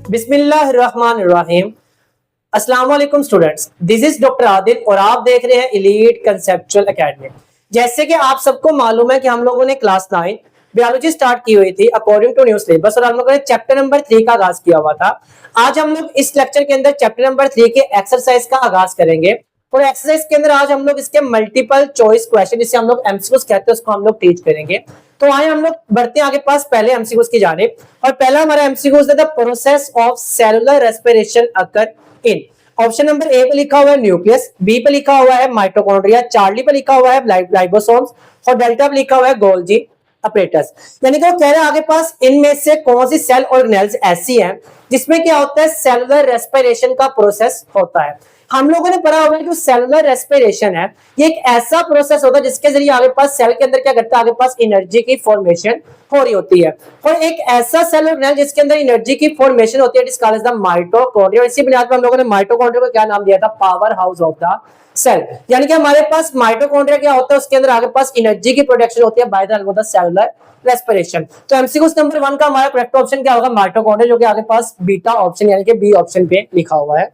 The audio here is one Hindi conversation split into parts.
बिस्मिल्लाहिर्रहमानिर्रहीम। अस्सलाम वालेकुम students, this is doctor Adil और आप देख रहे हैं एलीट कंसेप्चुअल एकेडमी। जैसे कि आप सबको मालूम है कि हम लोगों ने क्लास 9 बायोलॉजी स्टार्ट की हुई थी अकॉर्डिंग टू न्यू सिलेबस और हम लोगों ने चैप्टर नंबर 3 का आगाज किया हुआ था। आज हम लोग इस लेक्चर के अंदर चैप्टर नंबर 3 के एक्सरसाइज का आगाज करेंगे और एक्सरसाइज के अंदर आज हम लोग इसके मल्टीपल चॉइस क्वेश्चन जिसे हम लोग एमसीक्यूज कहते हैं उसको हम लोग टीच करेंगे। तो आए हम लोग बढ़ते हैं आगे पास पहले एमसीक्यूज की जानिब और पहला हमारा एमसीक्यूज है the process of cellular respiration occur in. Option number A पे लिखा हुआ है न्यूक्लियस, बी पे लिखा हुआ है माइटोकॉन्ड्रिया, चार्ली पे लिखा हुआ है राइबोसोम्स और डेल्टा पे लिखा हुआ है गोल्जी अपरेटस। यानी कि वो कह रहे हैं आगे पास इनमें से कौन सी सेल ऑर्गेनेल्स ऐसी हैं जिसमें क्या होता है सेलुलर रेस्पिरेशन का प्रोसेस होता है। हम लोगों ने पढ़ा होगा कि सेलुलर रेस्पिरेशन है ये एक ऐसा प्रोसेस होता है जिसके जरिए आगे पास सेल के अंदर क्या करता है आगे पास एनर्जी की फॉर्मेशन हो रही होती है और एक ऐसा सेल ऑर्गेनेल जिसके अंदर एनर्जी की फॉर्मेशन होती है जिसका नाम माइटोकॉन्ड्रिया। इसी बुनियाद पर हम लोगों ने माइटोकॉन्ड्रिया को क्या नाम दिया था power house of the cell. यानी कि हमारे पास माइटोकॉन्ड्रिया क्या होता है उसके अंदर आगे पास एनर्जी की प्रोडक्शन होती है by the help of the cellular respiration. तो एमसीक्यूज नंबर 1 का हमारा करेक्ट ऑप्शन क्या होगा माइटोकॉन्ड्रिया, जो कि आगे पास बीटा ऑप्शन यानी कि बी ऑप्शन पे लिखा हुआ है।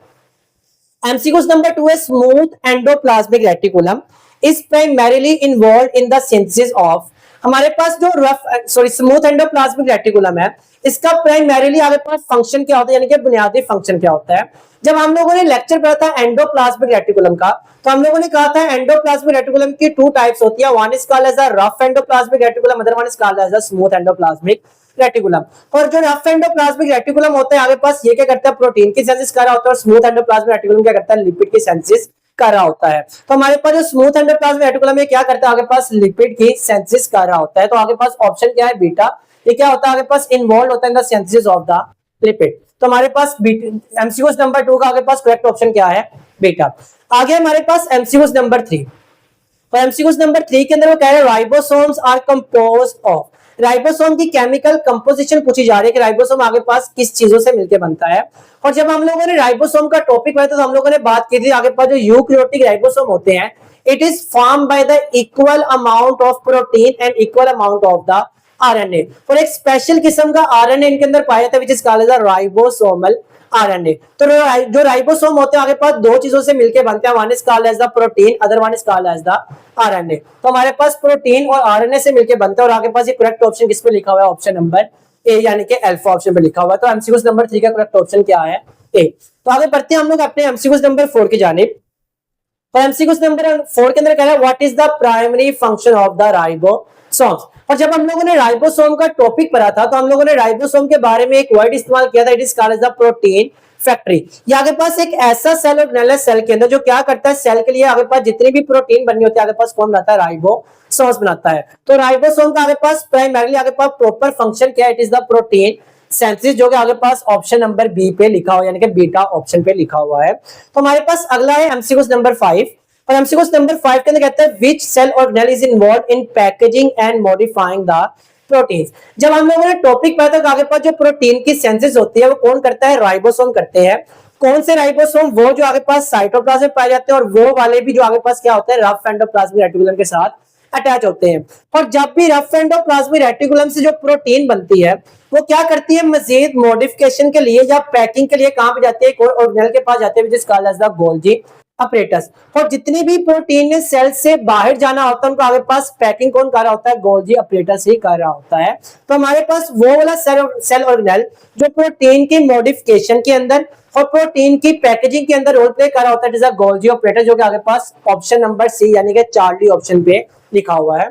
एमसीक्यूज नंबर 2 है smooth endoplasmic reticulum is primarily involved in the synthesis of. हमारे पास जो स्मूथ एंडोप्लाज्मिक रेटिकुलम है इसका प्राइमरीली आगे पास फंक्शन क्या होता है यानी कि बुनियादी फंक्शन क्या होता है। जब हम लोगों ने लेक्चर पढ़ा था एंडोप्लाज्मिक रेटिकुलम का तो हम लोगों ने कहा था एंडोप्लाज्मिक रेटिकुलम की 2 टाइप्स होती है, one is called as the rough endoplasmic reticulum, other one is called as the smooth endoplasmic reticulum. और जो रफ एंडोप्लाज्मिक रेटिकुलम होता है आगे पास ये क्या करता है प्रोटीन की सिंथेसिस कर रहा होता है और स्मूथ एंडोप्लाज्मिक रेटिकुलम क्या करता है लिपिड की सिंथेसिस कर रहा होता है। तो हमारे पास जो स्मूथ एंडोप्लाज्मिक रेटिकुलम है क्या करता है आगे पास लिपिड की सिंथेसिस कर रहा होता है। तो आगे पास ऑप्शन क्या है बीटा, ये क्या होता है आगे पास इन्वॉल्व होता है in the synthesis of the lipid. तो हमारे पास एमसीक्यूज नंबर 2 का आगे पास करेक्ट ऑप्शन क्या है बीटा। आगे हमारे पास एमसीक्यूज नंबर 3 और एमसीक्यूज नंबर 3 के अंदर वो कह रहे हैं ribosomes are composed of. Ribosome की केमिकल कंपोजिशन पूछी जा रही है कि राइबोसोम आगे पास किस चीजों से मिलकर बनता है। और जब हम लोगों ने राइबोसोम का टॉपिक पढ़ा तो हम लोगों ने बात की थी आगे पास जो यूकैरियोटिक राइबोसोम होते हैं it is form by the equal amount of protein and equal amount of the RNA. और एक स्पेशल किस्म का आरएनए इनके अंदर पाया जाता है which is called as ribosomal RNA. तो जो राइबोसोम होते हैं आगे पास 2 चीजों से मिलकर बनते हैं, one is called as the protein, other one is called as the RNA. तो हमारे पास प्रोटीन और आरएनए से मिलकर बनता है और आगे पास ये करेक्ट ऑप्शन किस पे लिखा हुआ है ऑप्शन नंबर ए यानी कि अल्फा ऑप्शन पे लिखा हुआ है। तो एमसीक्यूज नंबर 3 का करेक्ट ऑप्शन क्या है ए। तो आगे बढ़ते हैं हम लोग अपने एमसीक्यूज नंबर 4 की जानिब। तो एमसीक्यूज नंबर 4 के अंदर कह रहा है what is the primary function of the ribosomes. और जब हम लोगों ने राइबोसोम का टॉपिक पढ़ा था तो हम लोगों ने राइबोसोम के बारे में एक वर्ड इस्तेमाल किया था it is called as the protein factory. ये आगे पास एक ऐसा सेल ऑर्गेनेल है सेल के अंदर जो क्या करता है सेल के लिए आगे पास जितनी भी प्रोटीन बननी होती है आगे पास कौन बनाता है राइबोसोम्स बनाता है। तो राइबोसोम का आगे पास प्राइमरीली आगे पास प्रॉपर फंक्शन क्या है it is the protein synthesis, जो कि आगे पास ऑप्शन नंबर बी पे लिखा हुआ है यानी कि बीटा ऑप्शन पे लिखा हुआ है। तो हमारे पास अगला है एमसीक्यूज नंबर 5 और एमसीक्यूज नंबर 5 के अंदर कहता है which cell organelle is involved in packaging and modifying the proteins. जब हम लोगों ने टॉपिक पढ़ा था आगे पास जो प्रोटीन की सिंथेसिस होती है वो कौन करता है राइबोसोम करते हैं। कौन से राइबोसोम वो जो आगे पास साइटोप्लाज्म में पाए जाते हैं और वो वाले भी जो आगे पास क्या होते हैं रफ एंडोप्लाज्मिक रेटिकुलम के साथ अटैच होते हैं। और जब भी रफ एंडोप्लाज्मिक रेटिकुलम से जो प्रोटीन बनती है वो क्या करती है मजीद मॉडिफिकेशन के लिए या पैकिंग के लिए कहां पे जाती है एक और ऑर्गेनेल के पास जाते हैं which is called as the Golgi apparatus. और जितनी भी प्रोटीन ने सेल से बाहर जाना होता है उनको आगे पास पैकिंग कौन कर रहा होता है गोल्जी अपरेटस ही कर रहा होता है। तो हमारे पास वो वाला सेल ऑर्गेनेल जो प्रोटीन की मॉडिफिकेशन के अंदर और प्रोटीन की पैकेजिंग के अंदर रोल प्ले कर रहा होता है it is the Golgi apparatus, जो कि आगे पास ऑप्शन नंबर सी यानी कि चार्ली ऑप्शन पे लिखा हुआ है।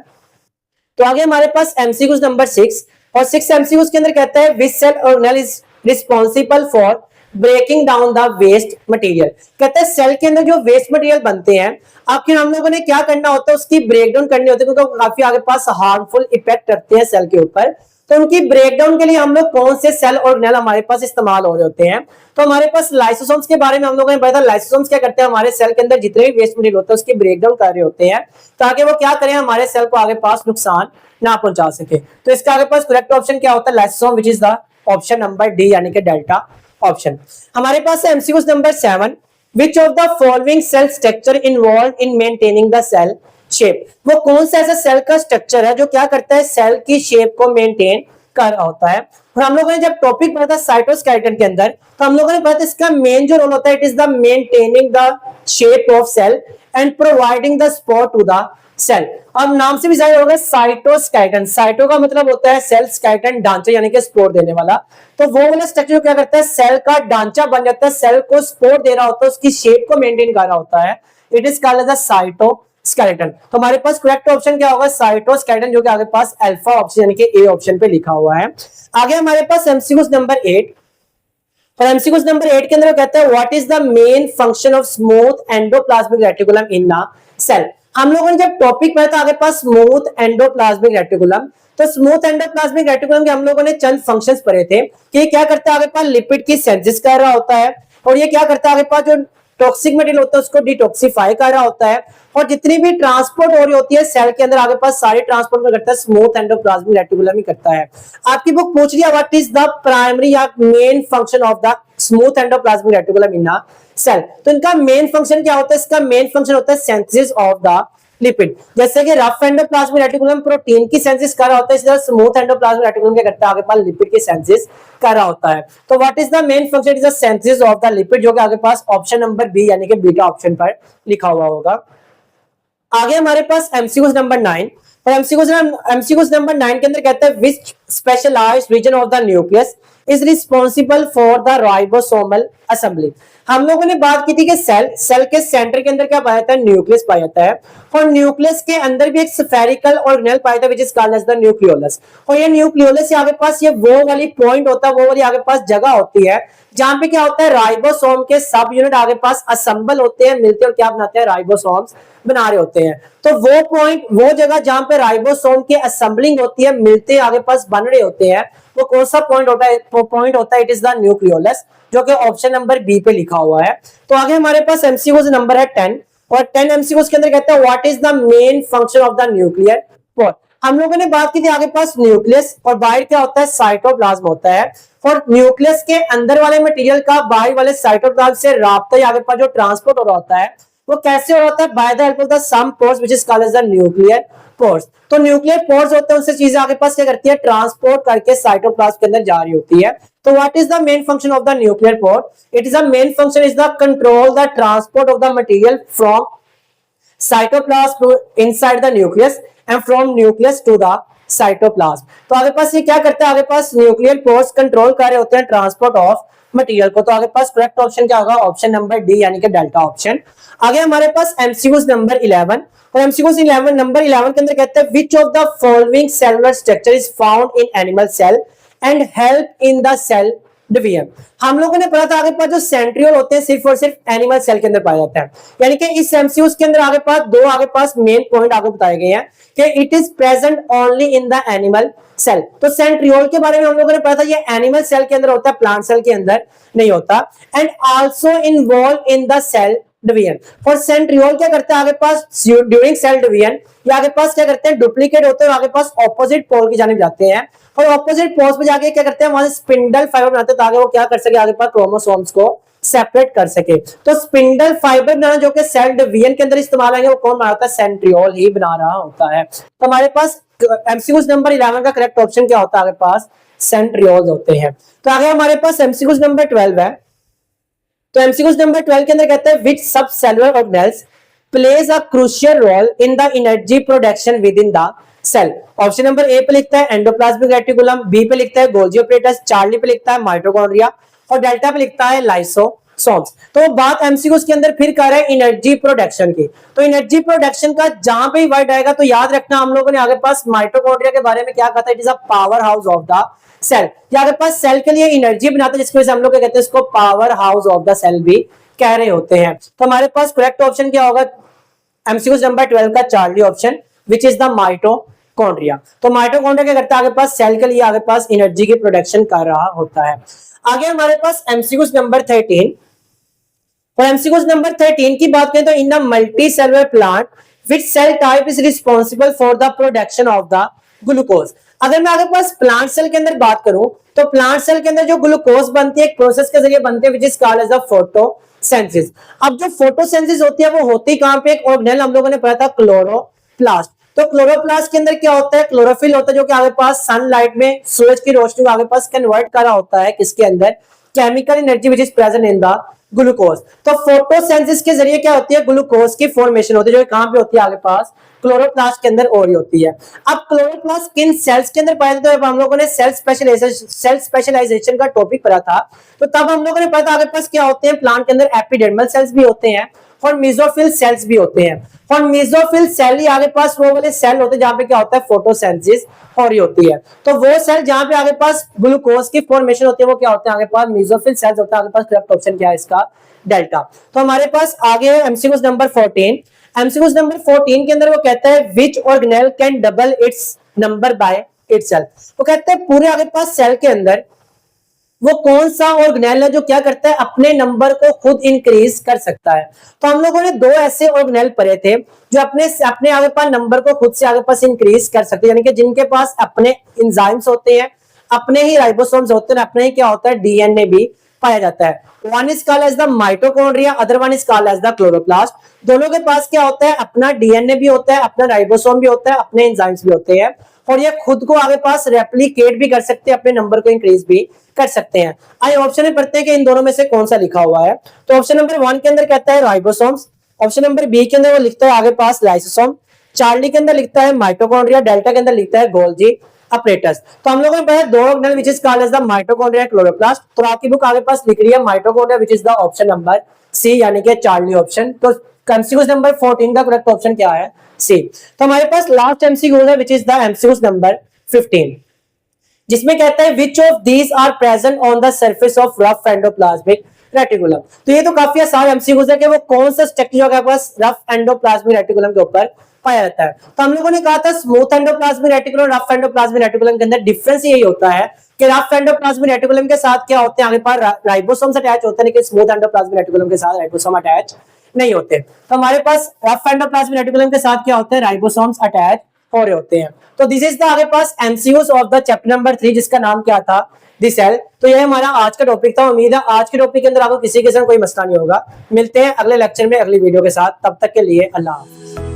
तो आगे हमारे पास एमसीक्यूज नंबर 6 और 6 एमसीक्यूज के अंदर कहता है which cell organelle is responsible for breaking down the waste material. कहते हैं सेल के अंदर जो वेस्ट मटेरियल बनते हैं आखिर हम लोगों ने क्या करना होता है उसकी ब्रेकडाउन करनी होती है क्योंकि काफी आगे पास हार्मफुल इफेक्ट रखते हैं सेल के ऊपर। तो उनकी ब्रेकडाउन के लिए हम लोग कौन से सेल ऑर्गेनेल हमारे पास इस्तेमाल हो रहे होते हैं। तो हमारे पास लाइसोसोम्स के बारे में हम लोगों ने पढ़ा था। लाइसोसोम्स क्या करते हैं हमारे सेल के अंदर जितने भी वेस्ट मटेरियल होता है उसकी ब्रेकडाउन कर रहे होते हैं ताकि वो क्या करें हमारे सेल को आगे पास नुकसान ना पहुंचा सके। तो इसका आगे पास करेक्ट ऑप्शन क्या होता है lysosome which is the option number D यानी कि डेल्टा ऑप्शन। हमारे पास है MCQs number 7 which of the following cell structure involve in maintaining the cell shape. वो कौन सा ऐसा सेल का स्ट्रक्चर है जो क्या करता है सेल की शेप को मेंटेन कर रहा होता है। और हम लोगों ने जब टॉपिक पढ़ा था साइटोस्केलेटन के अंदर, तो हम लोगों ने पढ़ा था इसका मेन जो रोल होता है, it is the maintaining the shape of cell and providing the support to the cell. अब नाम से भी जाहिर होगा साइटोस्केलेटन, साइटो का मतलब होता है सेल, स्केलेटन ढांचा यानी कि सपोर्ट देने वाला। तो वो वाला स्ट्रक्चर क्या करता है, सेल का ढांचा बन जाता है, सेल को सपोर्ट दे रहा होता है, उसकी शेप को मेंटेन कर रहा होता है। It is called as a cytoskeleton. तो हमारे पास करेक्ट ऑप्शन क्या होगा, साइटोस्केलेटन, जो कि आगे पास अल्फा ऑप्शन यानी कि ए ऑप्शन पे लिखा हुआ है। आगे हमारे पास एमसीक्यूज नंबर 8, और एमसीक्यूज नंबर 8 के अंदर कहता है what is the main function of smooth endoplasmic reticulum in the cell. हम लोगों ने जब टॉपिक पढ़ा था आगे पास स्मूथ एंडोप्लाज्मिक रेटिकुलम, तो स्मूथ एंडोप्लाज्मिक रेटिकुलम के हम लोगों ने चंद फंक्शंस पढ़े थे कि क्या करता है, आगे पास लिपिड की सिंथेसिस कर रहा होता है, और ये क्या करता है, आगे पास जो टॉक्सिक मटेरियल होता है उसको डिटॉक्सिफाई कर रहा होता है, और जितनी भी ट्रांसपोर्ट हो रही होती है सेल के अंदर आगे पास सारी ट्रांसपोर्ट में करता है स्मूथ एंडोप्लाज्मिक रेटिकुलम ही करता है। आपकी बुक पूछ रही है व्हाट इज द प्राइमरी या main function of the smooth endoplasmic reticulum in a cell. तो इनका मेन फंक्शन क्या होता है, इसका मेन फंक्शन होता है सिंथेसिस ऑफ द लिपिड। जैसे कि रफ एंडोप्लाज्मिक रेटिकुलम प्रोटीन की सिंथेसिस कर रहा होता है, इसी तरह स्मूथ एंडोप्लाज्मिक रेटिकुलम क्या करता है, आगे पास लिपिड की सिंथेसिस कर रहा होता है। तो what is the main function, is the synthesis of the lipid, जो कि आगे पास ऑप्शन नंबर बी यानी कि बीटा ऑप्शन पर लिखा हुआ होगा। आगे हमारे पास एमसीक्यूज नंबर 9, और एमसीक्यूज नंबर 9 के अंदर कहता है which specialised region of the nucleus is responsible for the ribosomal assembly. हम लोगों ने बात की थी कि सेल के सेंटर के अंदर क्या पाया जाता है, न्यूक्लियस पाया जाता है, और न्यूक्लियस के अंदर भी एक स्फेरिकल ऑर्गेनेल पाया जाता है which is called as the nucleolus. और ये न्यूक्लियोलस आगे पास ये वो वाली पॉइंट होता है, वो वाली आगे पास जगह होती है जहां पे क्या होता है, राइबोसोम के सब यूनिट आगे पास असेंबल होते हैं, मिलते हैं और क्या बनाते हैं, राइबोसोम्स बना रहे होते हैं। तो वो पॉइंट, वो जगह जहां पे राइबोसोम की असेंबलिंग होती है, मिलते आगे पास बन रहे होते हैं, वो कौन सा पॉइंट होता है, वो पॉइंट होता है इट इज द न्यूक्लियोलस, जो कि ऑप्शन नंबर बी पे लिखा हुआ है। तो आगे हमारे पास एमसीक्यूज नंबर है 10, और 10 एमसीक्यूज के अंदर कहता है what is the main function of the nuclear pore. हम लोगों ने बात की थी आगे पास न्यूक्लियस, और बाहर क्या होता है, साइटोप्लाज्म होता है, और न्यूक्लियस के अंदर वाले मटेरियल का बाहर वाले साइटोप्लाज्म से राब्ता आगे पास जो ट्रांसपोर्ट हो रहा होता है, वो कैसे हो रहा होता है, by the help of the some pores which is called as the nuclear pores. तो न्यूक्लियर पोर्स होते हैं, उनसे चीजें आगे पास क्या करती है, ट्रांसपोर्ट करके साइटोप्लाज्म के अंदर जा रही होती है। तो what is the main function of the nuclear pore, it is the main function is the control the transport of the material from cytoplasm to inside the nucleus and from nucleus to the cytoplasm। तो आगे पास ये क्या करता है, आगे पास न्यूक्लियर पोर्स कंट्रोल कर रहे होते हैं ट्रांसपोर्ट ऑफ मटेरियल को। तो आगे पास करेक्ट ऑप्शन क्या होगा, ऑप्शन नंबर डी यानी कि डेल्टा ऑप्शन। आगे हमारे पास एमसीक्यूज नंबर 11, और एमसीक्यूज नंबर 11 के अंदर कहते हैं which of the following cellular structure is found in animal cell and help in the cell division. हम लोगों ने पढ़ा था आगे पास जो सेंट्रियोल होते हैं सिर्फ और सिर्फ एनिमल सेल के अंदर पाया जाता है, यानी कि इस एमसीक्यूज के अंदर आगे पास दो आगे पास मेन पॉइंट आगे बताए गए हैं कि it is present only in the animal cell. तो सेंट्रियोल के बारे में हम लोगों ने पढ़ा था ये एनिमल सेल के अंदर होता है, प्लांट सेल के अंदर नहीं होता। And also involve in the cell division. और सेंट्रियोल क्या करता है, आगे पास ड्यूरिंग सेल डिवीजन ये आगे पास क्या करते हैं, डुप्लीकेट होते हैं, आगे पास ऑपोजिट पोल की जानिब जाते हैं, और ऑपोजिट पोल्स पे जाके क्या करते हैं, वहां से स्पिंडल फाइबर बनाते हैं ताकि वो क्या कर सके, आगे पास क्रोमोसोम्स को सेपरेट कर सके। तो स्पिंडल फाइबर बनाना जो कि सेल डिवीजन के अंदर इस्तेमाल आएंगे, वो कौन बना रहा है, सेंट्रियोल ही बना रहा होता है। तो हमारे पास एमसीक्यूज नंबर 11 का करेक्ट ऑप्शन क्या होता है, आगे पास सेंट्रियोल्स होते हैं। तो आगे हमारे पास एमसीक्यूज नंबर 12 है। तो एमसीक्यूज नंबर 12 के अंदर कहता है which subcellular organelles plays a crucial role in the energy production within the cell. Option number A पे लिखता है एंडोप्लाज्मिक रेटिकुलम, बी पे लिखता है गोल्गी ऑपरेटस, चार्ली पे लिखता है माइटोकॉन्ड्रिया, और डेल्टा पे लिखता है लाइसोसोम्स। तो बात एमसीक्यूज के अंदर फिर कर रहा है एनर्जी प्रोडक्शन की। तो एनर्जी प्रोडक्शन का जहां पे वर्ड आएगा तो याद रखना, हम लोगों ने आगे पास माइटोकॉन्ड्रिया के बारे में क्या कहा था, it is a power house of the cell. ये आगे पास सेल के लिए एनर्जी बनाता है, जिसकी वजह से हम लोग क्या कहते हैं, इसको power house of the cell भी कह रहे होते हैं। तो हमारे पास करेक्ट ऑप्शन क्या होगा, एमसीक्यूज नंबर 12 का Charlie option which is the mitochondria. तो माइटोकॉन्ड्रिया क्या करता है, आगे पास सेल के लिए आगे पास एनर्जी की प्रोडक्शन कर रहा होता है। आगे हमारे पास एमसीक्यूज नंबर 13, और एमसीक्यूज नंबर 13 की बात करें तो in the multicellular plant which cell type is responsible for the production of the glucose. अगर मैं आगे पास प्लांट सेल के अंदर बात करूं तो प्लांट सेल के अंदर जो ग्लूकोज बनती है एक प्रोसेस के जरिए बनते हैं which is called as the photosynthesis. अब जो फोटोसिंथेसिस होती है वो होती कहां पे, एक ऑर्गेनेल हम लोगों ने पढ़ा था क्लोरोप्लास्ट। तो क्लोरोप्लास्ट के अंदर क्या होता है, क्लोरोफिल होता है जो कि आगे पास सनलाइट में सूरज की रोशनी को आगे पास कन्वर्ट कर रहा होता है किसके अंदर, chemical energy which is present in the glucose. तो फोटोसिंथेसिस के जरिए क्या होती है, ग्लूकोज की फॉर्मेशन होती है जो कहां पे होती है, आगे पास क्लोरोप्लास्ट के अंदर हो रही होती है। अब क्लोरोप्लास्ट किन सेल्स के अंदर पाया जाता है, तो हम लोगों ने सेल स्पेशलाइजेशन का टॉपिक पढ़ा था, तो तब हम लोगों ने पढ़ा था आगे पास क्या होते हैं, प्लांट के अंदर एपिडर्मल सेल्स भी होते हैं और मेसोफिल सेल्स भी होते हैं। और मेसोफिल सेल ही आगे पास वो वाले सेल होते हैं जहां पे क्या होता है, फोटोसिंथेसिस हो रही होती है। तो वो सेल जहां पे आगे पास ग्लूकोज की फॉर्मेशन होती है वो क्या होते हैं, आगे पास मेसोफिल सेल्स होता है। आगे पास करेक्ट ऑप्शन क्या है इसका, डेल्टा। तो हमारे पास आगे है एमसीक्यूज नंबर 14। एमसीक्यूज नंबर 14 के अंदर वो कहता है विच organelle can double it's number by itself. वो कहता है पूरे आगे पास सेल के अंदर वो कौन सा ऑर्गेनेल है जो क्या करता है, अपने नंबर को खुद इंक्रीज कर सकता है। तो हम लोगों ने दो ऐसे ऑर्गेनेल पढ़े थे जो अपने आगे पास नंबर को खुद से आगे पास इंक्रीज कर सकते हैं, यानी कि जिनके पास अपने एंजाइम्स होते हैं, अपने ही राइबोसोम्स होते हैं, अपने ही क्या होता है, डीएनए भी पाया जाता है। One is called as the mitochondria, other one is called as the chloroplast. दोनों के पास क्या होता है, अपना डीएनए भी होता है, अपना राइबोसोम भी होता है, अपने एंजाइम्स भी होते हैं, और ये खुद को आगे पास रेप्लिकेट भी कर सकते हैं, अपने नंबर को इंक्रीज भी कर सकते हैं। आइए ऑप्शन में पढ़ते हैं कि इन दोनों में से कौन सा लिखा हुआ है। तो ऑप्शन नंबर 1 के अंदर कहता है राइबोसोम्स, ऑप्शन नंबर बी के अंदर वो लिखता है आगे पास लाइसोसोम, चार्ली के अंदर लिखता है माइटोकॉन्ड्रिया, डेल्टा के अंदर लिखता है गोल्जी अपरेटस। तो हम लोगों ने पढ़ा दो organelle which is called as the mitochondria chloroplast. तो आपकी बुक आगे पास लिख रही है mitochondria which is the option number C, यानी कि चार्ली ऑप्शन। तो एमसीक्यूज नंबर 14 का करेक्ट ऑप्शन क्या है, सी। तो हमारे पास लास्ट एमसीक्यू है which is the MCQs number 15, जिसमें कहता है which of these are present on the surface of rough endoplasmic reticulum. तो ये तो काफी आसान एमसीक्यूज है कि वो कौन सा स्ट्रक्चर आपके पास रफ एंडोप्लाज्मिक रेटिकुलम के ऊपर पाया जाता है। तो हम लोगों ने कहा था स्मूथ एंडोप्लाज्मिक रेटिकुलम और रफ एंडोप्लाज्मिक रेटिकुलम के अंदर डिफरेंस यही होता है कि रफ एंडोप्लाज्मिक रेटिकुलम के साथ क्या होते हैं, आगे पास राइबोसोम्स अटैच होते हैं, लेकिन स्मूथ एंडोप्लाज्मिक रेटिकुलम के साथ राइबोसोम अटैच नहीं होते। तो हमारे पास रफ एंडोप्लाज्मिक रेटिकुलम के साथ क्या होते हैं, राइबोसोम्स अटैच हो रहे होते हैं। तो दिस इज द आगे पास MCQs of the chapter number 3, जिसका नाम क्या था, द सेल। तो ये हमारा आज का टॉपिक था। उम्मीद है आज के टॉपिक के अंदर आपको किसी किस्म कोई मसला नहीं होगा। मिलते हैं अगले लेक्चर में अगली वीडियो के साथ, तब तक के लिए अल्लाह हाफ़िज़।